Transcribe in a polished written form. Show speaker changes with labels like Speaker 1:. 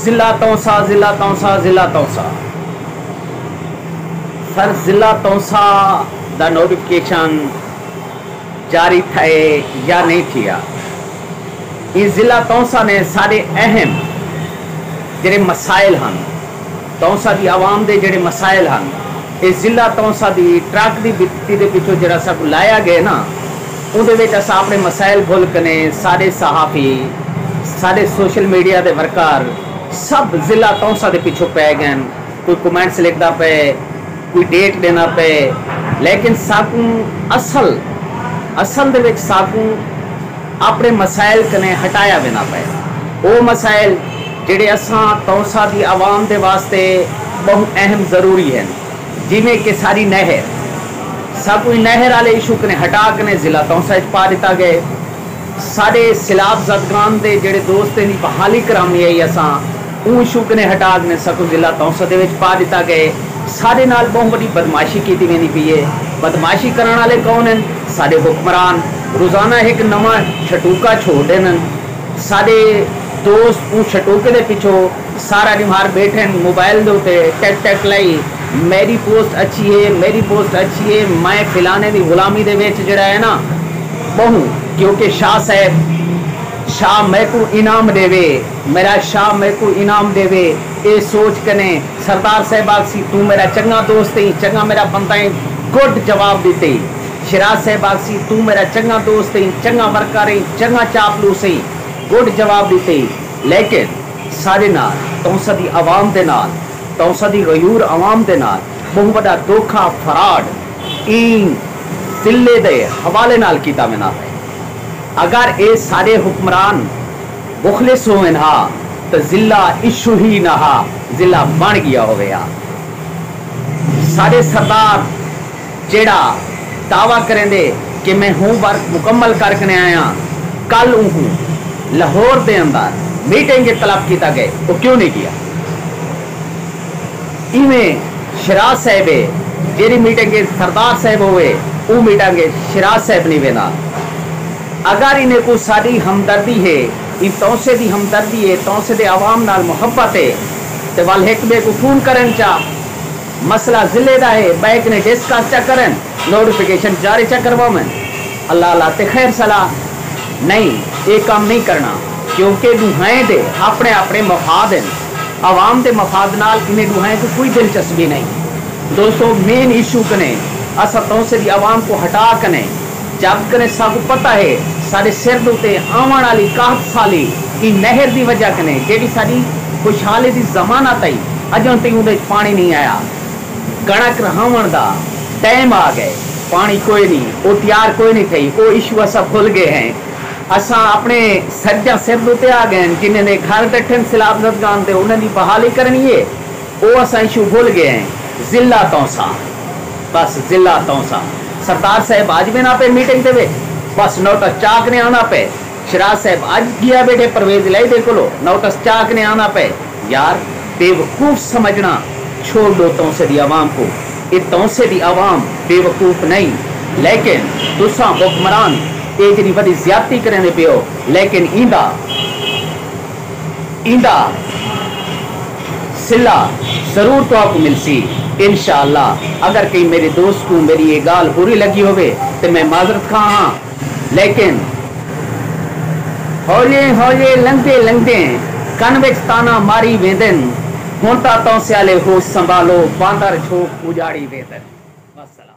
Speaker 1: ضلع تونسا ضلع تونسا ضلع تونسا سر ضلع تونسا دا نوٹیفکیشن جاری تھے یا نہیں تھیا. یہ ضلع تونسا نے سارے اہم جڑے مسائل ہن تونسا دی عوام دے جڑے مسائل ہن یہ ضلع تونسا دی ٹرک دی بتی دے پیچھے جڑا سب لایا گئے نا اندے وچ اساں اپنے مسائل بھول کنے سارے صحافی سارے سوشل میڈیا دے ورکر سب ضلع تونسا دے پیچھے پے گئے. کوئی کمنٹس لکھدا پے کوئی ڈیٹ دینا پے لیکن ساکوں اصل دے وچ ساکوں اپنے مسائل کنے ہٹایا بنا پے. وہ مسائل جڑے اساں تونسا دی عوام دے واسطے بہت اہم ضروری ہیں جویں کہ ساری نہر سب کوئی نہر والے ایشو کنے ہٹا کنے ضلع تونسا وچ پا دیتا گئے. سارے سیلاب زدگان دے جڑے دوستیں دی بحالی کرانی ہے اساں اون ایشو کنے ہٹا کنے سکو ضلع تونسا دے وچ پا دیتا گئے. سارے نال بہت بڑی بدماشی کیتی وینی پئی ہے. بدماشی کرن والے کون ہیں؟ سارے حکمران روزانہ ایک نواں چھٹوکا چھوڑ دین. سارے دوست اون چھٹوکے دے پیچھے سارا نمار بیٹھے موبائل دے اوتے ٹیک ٹیک لائی میری پوسٹ اچھی ہے میری پوسٹ اچھی ہے میں فلانے دی غلامی دے وچ جڑا ہے نا بہت کیونکہ شاہ صاحب شاہ میں کو انعام دے وے میرا شاہ میں کو انعام دے وے اے سوچ کنے سردار صاحب آکسی تو میرا چنگا دوست ہے چنگا میرا بندہ ہے گڈ جواب دیتے. شراز صاحب آکسی تو میرا چنگا دوست ہے چنگا ورکر ہے چنگا چاپلوس ہے گڈ جواب دیتے. لیکن سارے نال تونسا دی عوام دے نال تونسا دی غیور عوام دے نال بہت بڑا دھوکھا فراڈ این ضلع دے حوالے نال کیتا میں نہ ہے. اگر اے سارے حکمران مخلص ہوئے ہا تو ضلع ایشو ہی نہ ہا ضلع بن گیا ہوئے ہا. سارے سردار جیڑا دعویٰ کریں دے کہ میں ہوں ورک مکمل کر کے آیا کل ہوں لاہور دے اندر میٹنگ طلب کیتا گئے وہ کیوں نہیں کیا؟ ایویں شراز صاحب جیڑی میٹنگ سردار صاحب ہوئے وہ میٹنگ شراز صاحب نہیں وینا. اگر انہیں کو ساری ہمدردی ہے ان تونسے دی ہمدردی ہے تونسے دے عوام نال محبت ہے تو وال ایک بے کو فون کرن چا مسئلہ ضلع دا ہے بیک نے ڈسکس چا کرن نوٹیفیکیشن جاری چا کروا میں اللہ اللہ تے خیر صلاح نہیں یہ کام نہیں کرنا کیونکہ دوہائیں دے اپنے اپنے مفاد ہیں عوام دے مفاد نال انہیں دوہائیں کو کوئی دلچسپی نہیں. دوستو مین ایشو کنے اسا تونسے دی عوام کو ہٹا کنے جب کنے ساکو پتہ ہے سارے سر دوتے آوان والی 61 سالی کی نہر دی وجہ کنے جیڑی ساری خوشحالی دی زمانہ تئی اجوں تے اون پانی نہیں آیا کڑک رہاون دا ٹائم آ گئے پانی کوئی نہیں وہ تیار کوئی نہیں تھی وہ ایشو اسا بھول گئے ہیں. اساں اپنے سجا سر دوتے آ گئے جنہیں نے گھر بیٹھے سیلاب زدگان دے انہیں دی بحالی کرنی ہے وہ اساں ایشو بھول گئے ہیں. ضلع تونسا بس ضلع تونسا سردار صاحب آج بھی نہ پہ میٹنگ دے وے بس نوٹس چاک نے آنا پہ شراز صاحب آج گیا بیٹھے پرویز لائی دے کلو نوٹس چاک نے آنا پہ. یار بے وقوف سمجھنا چھوڑ دو تونسے دی عوام کو. یہ تونسے دی عوام بے وقوف نہیں لیکن تساں حکمران یہ جی بڑی زیادتی کرنے پیو لیکن ایندہ صلہ ضرور تو آپ کو مل سی انشاءاللہ. اگر کہیں میرے دوست کو میری یہ گال بری لگی ہوئے تو میں معذرت خواہ ہاں لیکن ہوئے لنگتے کن وچ تانا ماری ویندن ہونتا تونسے والے ہوش سنبھالو باندر چھوک اجاڑی ویندن. والسلام.